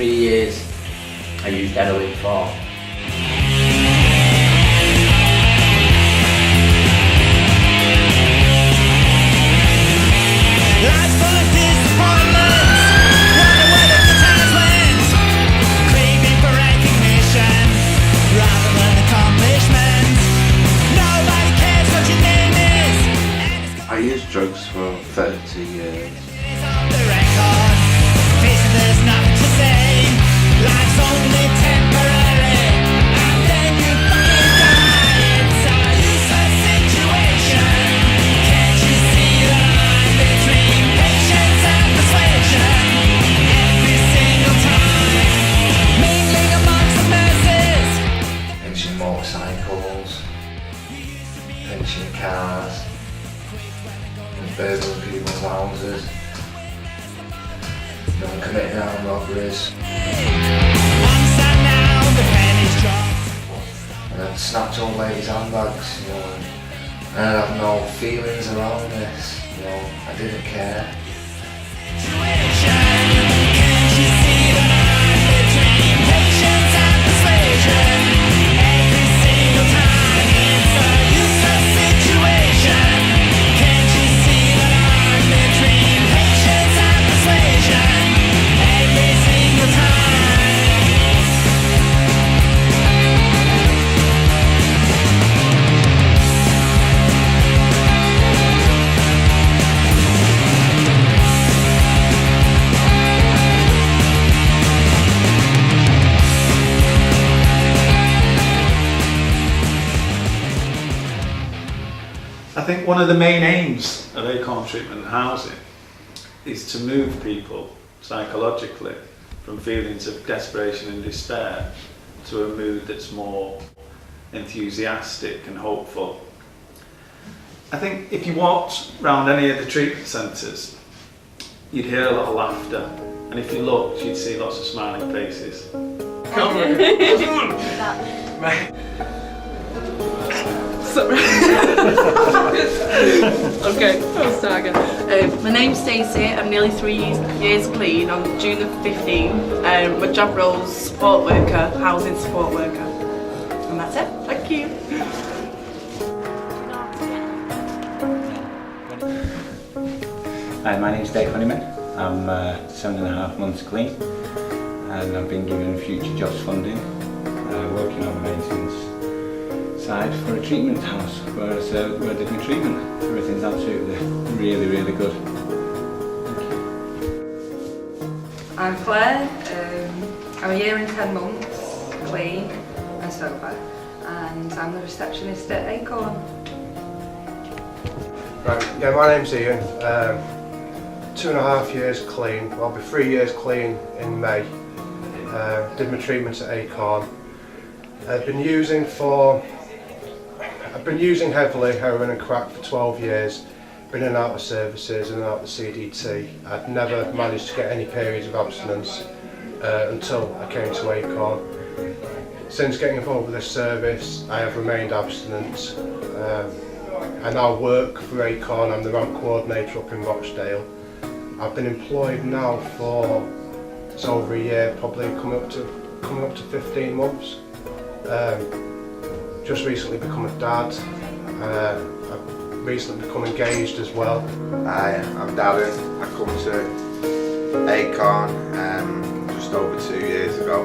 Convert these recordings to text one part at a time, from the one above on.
3 years I used heroin for. I used drugs for 30 years. Pinching motorcycles, pinching cars, and burgling people's houses, committing armed robberies. And I'd snatch old ladies' handbags, and I'd have no feelings around this, I didn't care. I think one of the main aims of Acorn treatment and housing is to move people psychologically from feelings of desperation and despair to a mood that's more enthusiastic and hopeful. I think if you walked around any of the treatment centres, you'd hear a lot of laughter, and if you looked, you'd see lots of smiling faces. Okay, I'll start again. My name's Stacey, I'm nearly 3 years clean. On June the 15th. My job role's support worker, housing support worker. And that's it, thank you. Hi, my name's Dave Honeyman. I'm 7.5 months clean, and I've been given future jobs funding, working on the maintenance side for a treatment house where I did my treatment. Everything's absolutely really good. Thank you. I'm Claire. I'm a year and 10 months clean and sober, and I'm the receptionist at Acorn. Right, yeah, my name's Ian. 2.5 years clean. Well, I'll be 3 years clean in May. Did my treatment at Acorn. I've been using heavily heroin and crack for 12 years. Been in and out of services, in and out of the CDT. I'd never managed to get any periods of abstinence until I came to Acorn. Since getting involved with this service, I have remained abstinent. I now work for Acorn. I'm the ramp coordinator up in Rochdale. I've been employed now for it's over a year, probably coming up to 15 months. Just recently become a dad. I've recently become engaged as well. Hi, I'm Darren. I come to Acorn just over 2 years ago.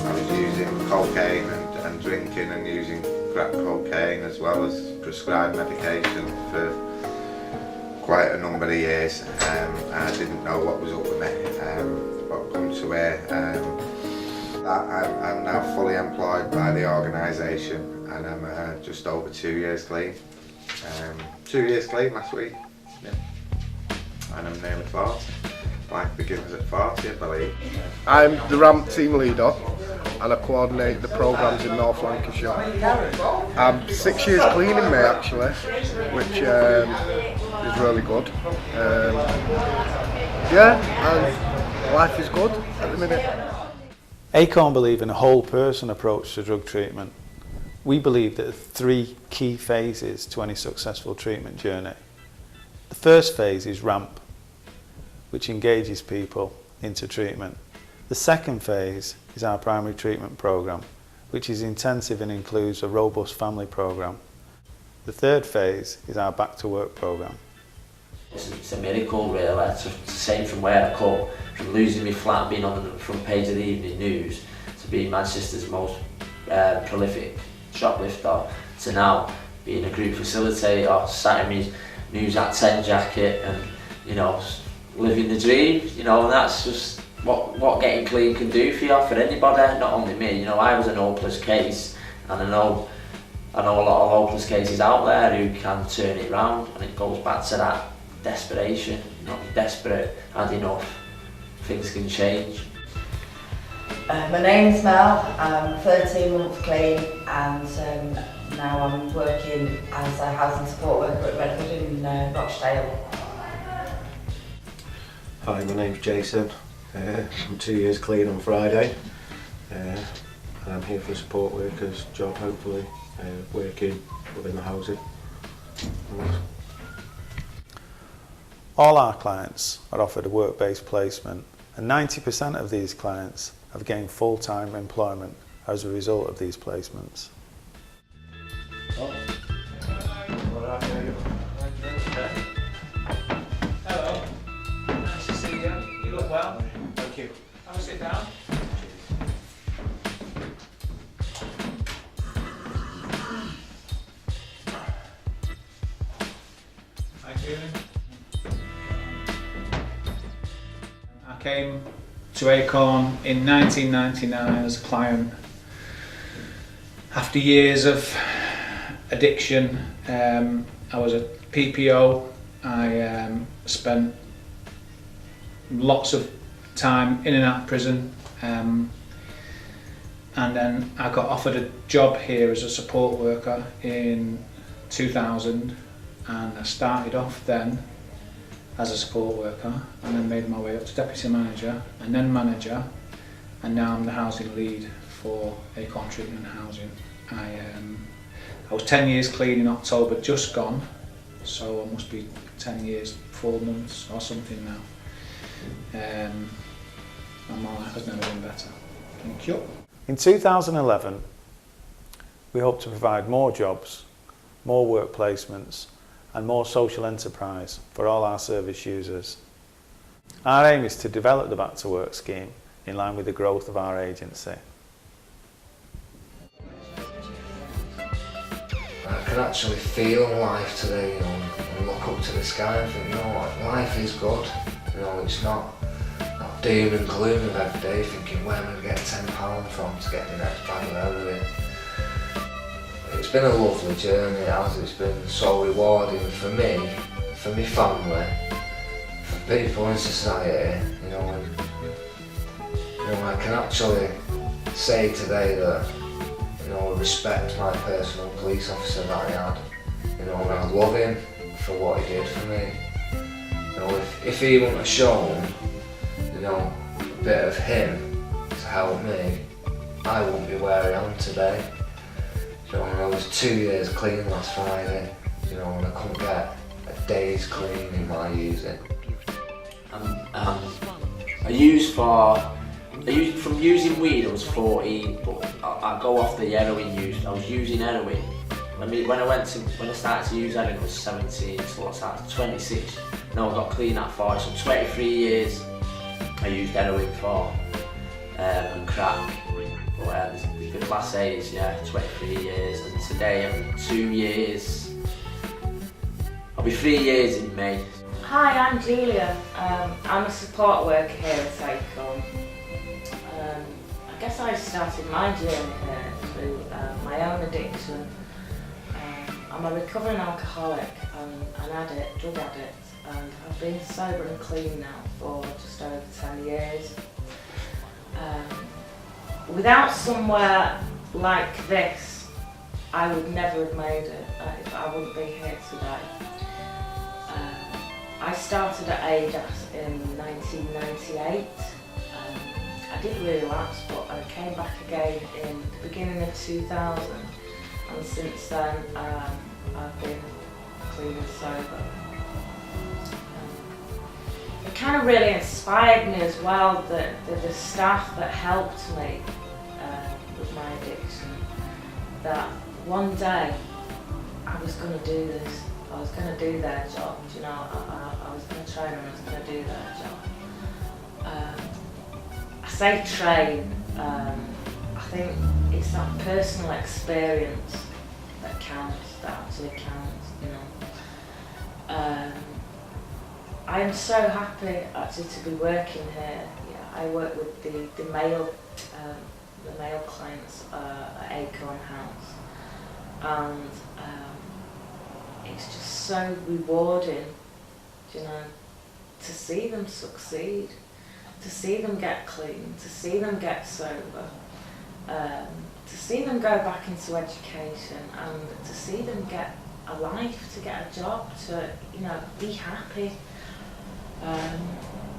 I was using cocaine and drinking and using crack cocaine as well as prescribed medication for quite a number of years. I didn't know what was up with me, but come to here. I'm now fully employed by the organisation, and I'm just over 2 years clean. 2 years clean last week, yeah. And I'm nearly 40. Life begins at 40, I believe. I'm the ramp team leader, and I coordinate the programmes in North Lancashire. I'm 6 years clean in May actually, which is really good. Yeah, and life is good at the minute. Acorn believe in a whole person approach to drug treatment. We believe that there are 3 key phases to any successful treatment journey. The first phase is ramp, which engages people into treatment. The second phase is our primary treatment programme, which is intensive and includes a robust family programme. The third phase is our back to work programme. It's a miracle really, to say from where I come, from losing my flat, being on the front page of the evening news, to being Manchester's most prolific shoplifter, to now being a group facilitator, sat in my News at 10 jacket and, you know, living the dream, you know, and that's just what getting clean can do for you, for anybody, not only me. You know, I was an hopeless case, and I know a lot of hopeless cases out there who can turn it round, and it goes back to that desperation. You know, you're desperate, had enough, things can change. My name's Mel, I'm 13 months clean, and now I'm working as a housing support worker at Redwood in Rochdale. Hi, my name's Jason. I'm 2 years clean on Friday, and I'm here for a support worker's job, hopefully, working within the housing. All our clients are offered a work-based placement, and 90% of these clients have gained full-time employment as a result of these placements. Hello, nice to see you. You look well. Thank you. Have a sit down. How you feeling? I came to Acorn in 1999 as a client. After years of addiction, I was a PPO. I spent lots of time in and out of prison, and then I got offered a job here as a support worker in 2000, and I started off then as a support worker and then made my way up to deputy manager and then manager, and now I'm the housing lead for Acorn Treatment and Housing. I was 10 years clean in October just gone, so I must be 10 years, 4 months or something now. And my life has never been better. Thank you. In 2011, we hope to provide more jobs, more work placements and more social enterprise for all our service users. Our aim is to develop the Back to Work scheme in line with the growth of our agency. I can actually feel life today, you know, and look up to the sky and think, you know what, life is good. You know, it's not doom and gloom of every day thinking where am I going to get £10 from to get the next bag of heroin. It's been a lovely journey, as it's been so rewarding for me, for my family, for people in society, you know, and I can actually say today that, you know, I respect my personal police officer that I had, you know, and I love him for what he did for me. You know, if he wouldn't have shown, you know, a bit of him to help me, I wouldn't be where I am today. You know, and I was 2 years clean last Friday, you know, and I couldn't get a day's clean in my using. From using weed I was 14, but I go off the heroin use. I was using heroin. When I started to use heroin I was 17, so what's that, 26. No, I got clean at 40, so 23 years I used heroin for, and crack. But the class A is, 23 years, and today I'm 2 years. I'll be 3 years in May. Hi, I'm Julia. I'm a support worker here at Acorn. I guess I started my journey here through my own addiction. I'm a recovering alcoholic and an addict, drug addict, and I've been sober and clean now for just over 10 years. Without somewhere like this, I would never have made it. I wouldn't be here today. I started at ADAS in 1998. I did relapse, but I came back again in the beginning of 2000, and since then I've been clean and sober. kind of really inspired me as well, the staff that helped me with my addiction, that one day I was going to do this. I was going to do their job, you know, I was going to train and I was going to do their job. I say train, I think it's that personal experience that counts, that actually counts, you know. I am so happy actually to be working here. Yeah, I work with the male clients at Acorn House, and it's just so rewarding, you know, to see them succeed, to see them get clean, to see them get sober, to see them go back into education, and to see them get a life, to get a job, to, you know, be happy.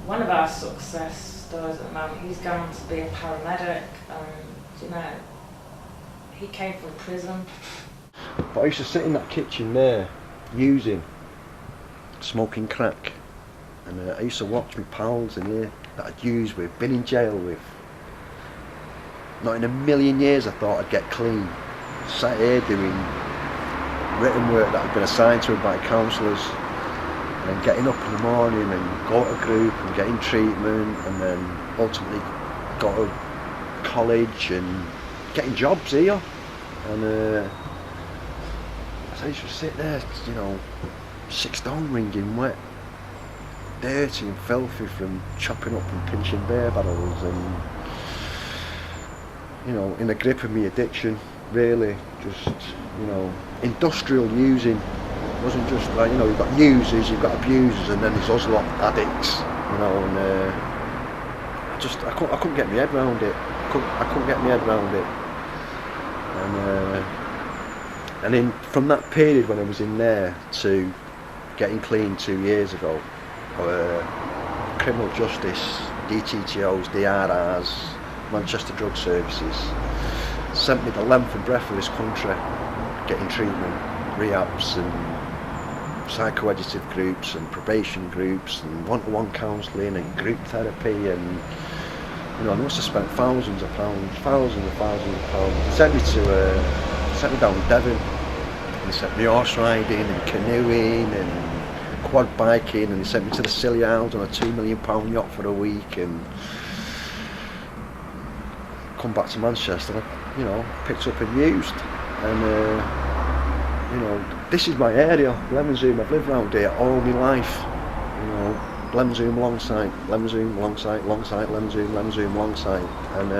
One of our success stories at the moment, he's going to be a paramedic, and, you know, he came from prison. But I used to sit in that kitchen there, smoking crack, and I used to watch my pals in here that I'd used with, been in jail with. Not in a million years I thought I'd get clean. Sat here doing written work that I'd been assigned to by counsellors, and getting up in the morning and go to group and getting treatment, and then ultimately go to college and getting jobs here. And I used to sit there, you know, 6 stone ringing wet, dirty and filthy from chopping up and pinching beer barrels, and, you know, in the grip of my addiction, really, just, you know, industrial using. It wasn't just like, you know, you've got users, you've got abusers, and then there's us lot addicts, you know, and I couldn't get my head around it. I couldn't get my head around it. And in from that period when I was in there to getting clean 2 years ago, criminal justice, DTTOs, DRRs, Manchester Drug Services sent me the length and breadth of this country, getting treatment, rehabs and psychoeducative groups and probation groups and one-to-one counselling and group therapy, and, you know, I must have spent thousands of pounds. He sent me down Devon, and he sent me horse riding and canoeing and quad biking, and he sent me to the Scilly Isles on a £2 million yacht for a week, and come back to Manchester, you know, picked up and used. And you know, this is my area, Lemonzoom. I've lived around here all my life, you know, Lemonzoom, Longside, Lemonzoom, Longside, Longside, Lemonzoom, Lemonzoom, Longside. And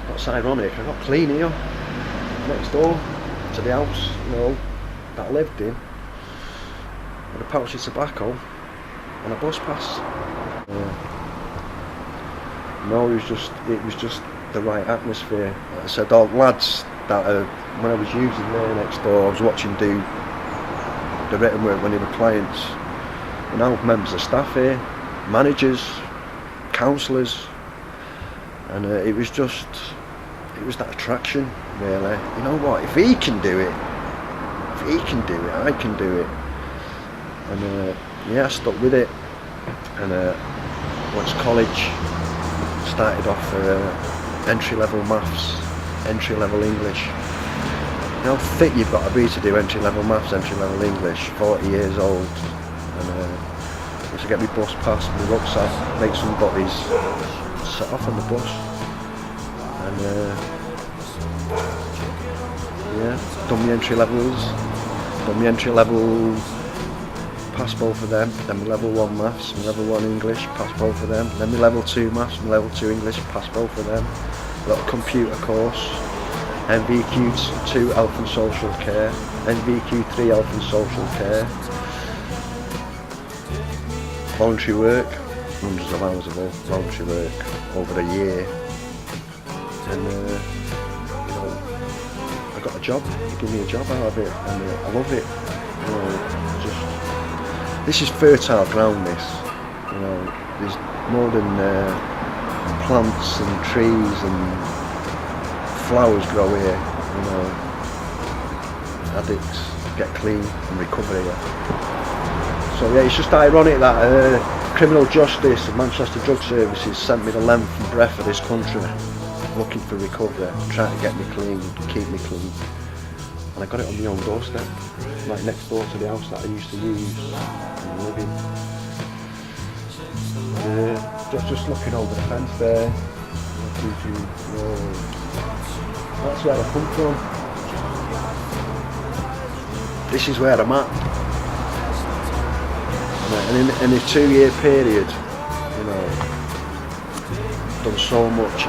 what's ironic, I got clean here, next door to the house, you know, that I lived in, with a pouch of tobacco and a bus pass. No, it was just the right atmosphere. Like I said, all lads that when I was using there next door, I was watching do the written work when they were clients. And now members of staff here, managers, counsellors, and it was that attraction, really. You know what? If he can do it, I can do it. And yeah, I stuck with it. And went to college. Started off entry-level maths, entry-level English. You know how thick you've got to be to do entry-level maths, entry-level English, 40 years old. And used to get my bus pass, my rucksack, make some buddies, set off on the bus. And yeah, done my entry-level passed both of them, then my level 1 maths, my level 1 English, passed both of them, then my level 2 maths, my level 2 English, passed both of them, a little computer course, NVQ2 health and social care, NVQ3 health and social care, voluntary work, hundreds of hours of voluntary work over a year, and you know, I got a job, they give me a job out of it, and I love it, you know. This is fertile ground, this, you know, there's more than plants and trees and flowers grow here, you know. Addicts get clean and recover here. So yeah, it's just ironic that criminal justice and Manchester Drug Services sent me the length and breadth of this country, looking for recovery, trying to get me clean, keep me clean. And I got it on my own doorstep, like next door to the house that I used to use and live in. Just looking over the fence there, that's where I come from. This is where I'm at. And in a 2-year period, you know, done so much.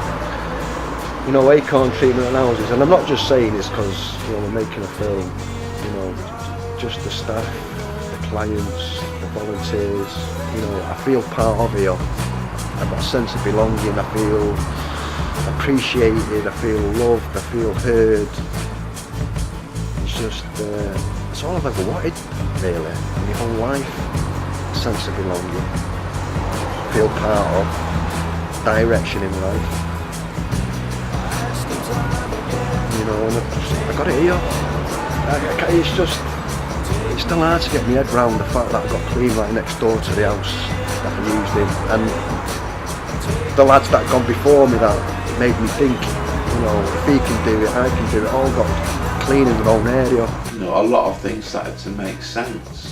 You know, Acorn treatment and houses, and I'm not just saying this because, you know, we're making a film. You know, just the staff, the clients, the volunteers. You know, I feel part of it. I've got a sense of belonging. I feel appreciated. I feel loved. I feel heard. It's just, it's all I've ever wanted, really, in my whole life. A sense of belonging. Feel part of. Direction in life. You know, and I got it here. It's still hard to get my head round the fact that I got clean right next door to the house that I used in, and the lads that gone before me that made me think, you know, if he can do it, I can do it. All got clean in their own area. You know, a lot of things started to make sense.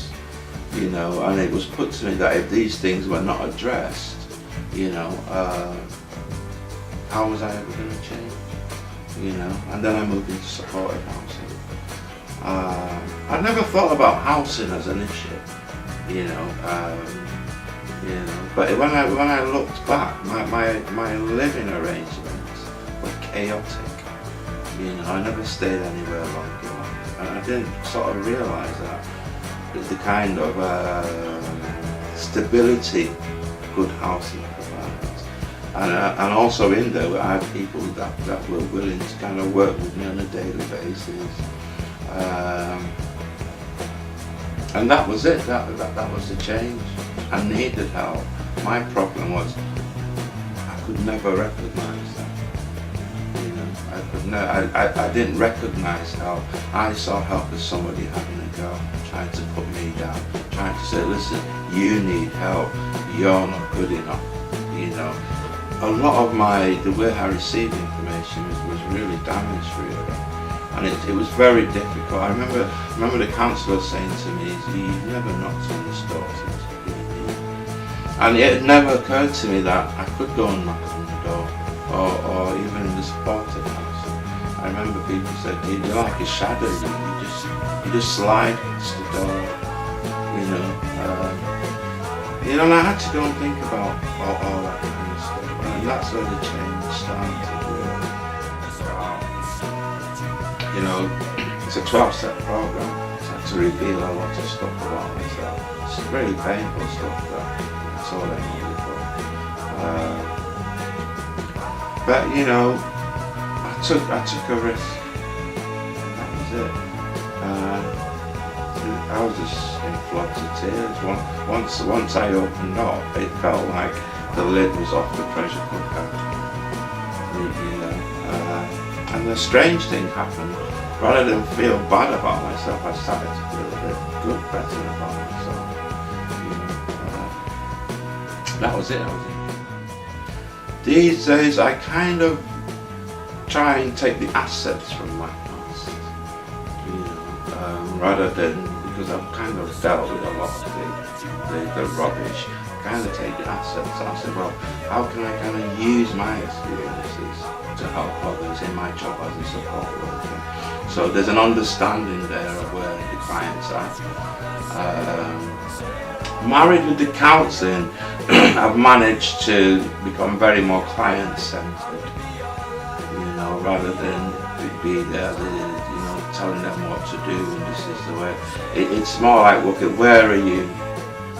You know, and it was put to me that if these things were not addressed, you know, how was I ever going to change? You know, and then I moved into supported housing. I never thought about housing as an issue, you know, but when I looked back, my living arrangements were chaotic. You know, I never stayed anywhere long enough, and I didn't sort of realise that the kind of stability good housing provides. And also in there, I had people that were willing to kind of work with me on a daily basis. And that was it, that was the change. I needed help. My problem was I could never recognise that. You know, I didn't recognise help. I saw help as somebody having a go, trying to put me down, trying to say, listen, you need help, you're not good enough, you know. A lot of the way I received information was really damaged, really. And it was very difficult. I remember the counsellor saying to me, you've never knocked on this door since you've been here. And it never occurred to me that I could go and knock on the door, or even in the supported house. I remember people said, you're like a shadow, you just slide against the door, you know. You know, and I had to go and think about all that kind of stuff. And that's where the change started, really. You know, it's a 12-step program, so I had to reveal a lot of stuff about myself. It's really painful stuff, that's all I needed for. But you know, I took a risk. That was it. I was just in floods of tears. Once I opened up, it felt like the lid was off the pressure cooker. You know. And the strange thing happened. Rather than feel bad about myself, I started to feel a bit better about myself. You know, that was it. These days, I kind of try and take the assets from my past. You know, rather than, because I've kind of dealt with a lot of the rubbish. I kind of take the assets. I said, well, how can I kind of use my experiences to help others in my job as a support worker? So there's an understanding there of where the clients are. Married with the counselling, I've managed to become very more client-centred. You know, rather than be there, you know, telling them what to do and this is the way. It's more like, okay, where are you?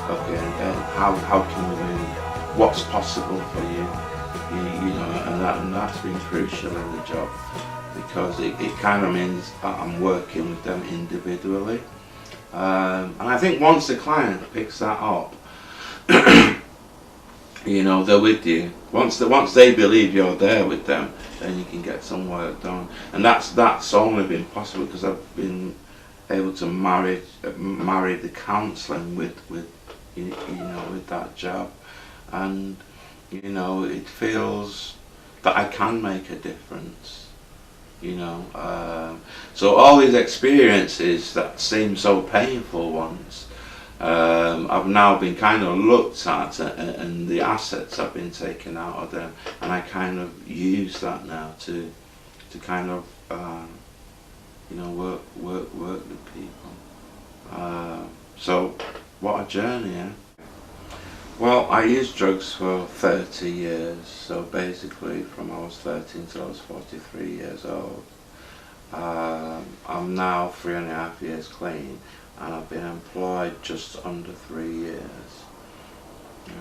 Okay, and how can we move? What's possible for you? You know, and that's been crucial in the job, because it kind of means that I'm working with them individually. And I think once the client picks that up, you know, they're with you. Once they believe you're there with them, then you can get some work done. And that's only been possible because I've been able to marry the counselling with you know, with that job, and you know, it feels that I can make a difference, you know. So all these experiences that seemed so painful once, I've now been kind of looked at, and the assets have been taken out of them, and I kind of use that now to kind of you know, work with people. So what a journey, eh? Well, I used drugs for 30 years, so basically from I was 13 till I was 43 years old. I'm now 3.5 years clean, and I've been employed just under 3 years. Yeah.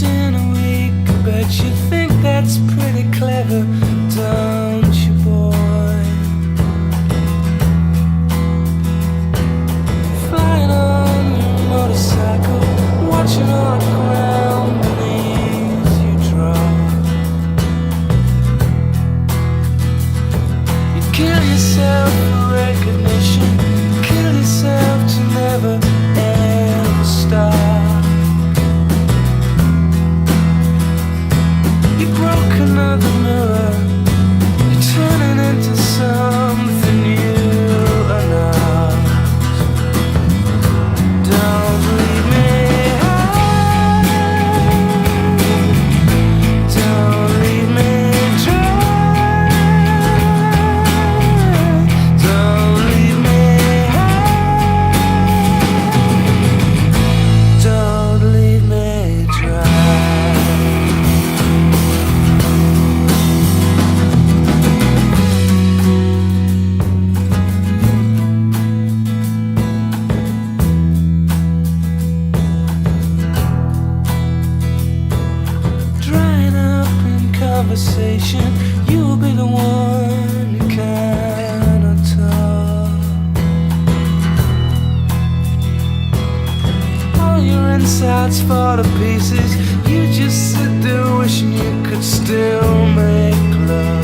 In a week, I bet you think that's pretty clever, don't you, boy? Flying on your motorcycle, watching all the ground beneath you drop. You kill yourself for recognition, kill yourself to never ever stop. You broke another mirror, you're turning into something you are not. Don't leave me high, don't leave me dry, don't leave me high, don't leave me dry. Conversation, you'll be the one who cannot talk. All your insides fall to pieces, you just sit there wishing you could still make love.